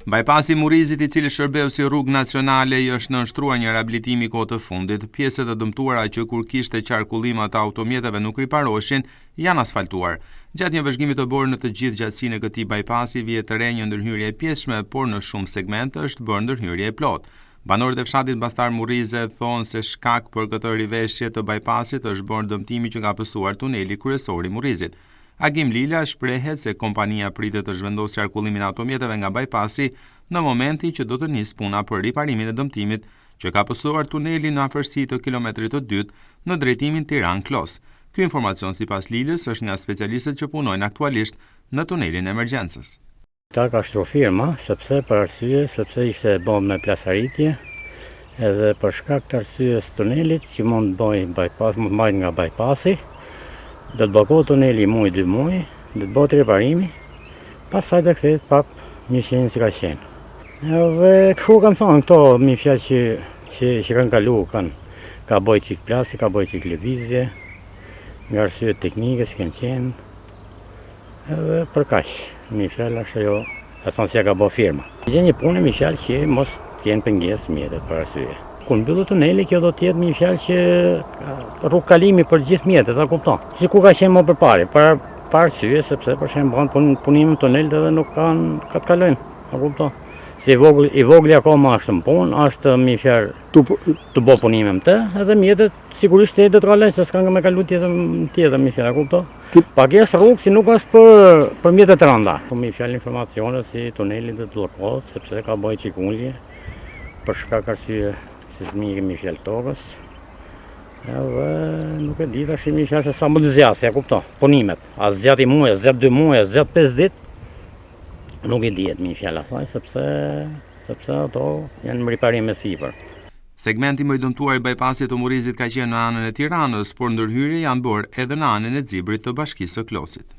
Bajpasi i Murrizit, i cili shërbeu si rrugë nacionale, i është nënshtruar një riabilitimi kohë të fundit. Pjesët e dëmtuara që kur kishte qarkullim të automjeteve nuk riparoheshin, janë asfaltuar. Gjatë një vëzhgimi të bërë në të gjithë gjatësinë e këtij bajpasi, vihet të re një ndërhyrje e pjesshme, por në shumë segmente është bërë ndërhyrje e plotë. Banorët e fshatit Bastar Murrize thonë se shkak për këtë riveshje të bajpasit është bërë dëmtimi që ka pësuar tuneli kryesor i Murrizit. Agim Lila shprehet se kompania pritet të zhvendosë qarkullimin e automjeteve nga bajpasi në momenti që do të nisë puna për riparimin e dëmtimit që ka pësuar tunelin në afërsi të kilometrit të dytë në drejtimin Tiranë-Klos. Ky informacion sipas Lilës është nga specialistët që punojnë aktualisht në tunelin e emergjencës. Ta ka shtruar firma sepse ishte bom me plasaritje edhe për shkak të arsyes tunelit që mund bëjnë nga bajpasi. Do të bllokohet tuneli muaj 2 muaj, do të bëhet riparimi, pastaj do kthehet prap një shenjë si ka qenë. Edhe kështu kanë thonë këto mi fjalë që kanë kalu, ka bëj çik plasi, ka bëj çik lëvizje, nga arsye teknike që kanë qenë. Edhe për kaq, mi fjalë është ajo, e thonë se ka bë firma. Gjë një punë mi fjalë që mos kenë pengesë mjetet për arsye. Kur mbyllet tuneli, kjo do të jetë një fjalë që rrugë kalimi për gjithë mjetet, ta kupton. Si ku ka qenë më përpara, për arsye sepse për shembull punimin tunelit edhe nuk kanë ka të kalojnë, ta kupton. Si i vogli akoma është në punë, është një fjalë të bë punimin të, edhe mjetet sigurisht do të kalojnë se s'kan me kalu tjetër një fjalë, kupton. Pagesë rrugë si nuk është për mjetet të rënda. Po një fjalë informacione si tuneli do të bllokohet sepse ka bëj çikulje për shkak arsye sismi kemi fjalë tokës, edhe nuk e di tash mi fjalë se sa më të zjasë, ja kupton, punimet, a zjat i muaj, a zjat 2 muaj, a zjat 5 ditë, nuk e dihet mi fjalë asaj, sepse ato janë në riparim e sipër. Segmenti më i dëmtuar i bajpasit të Murrizit ka qenë në anën e Tiranës, por ndërhyrje janë bërë edhe në anën e Xibrit të Bashkisë së Klosit.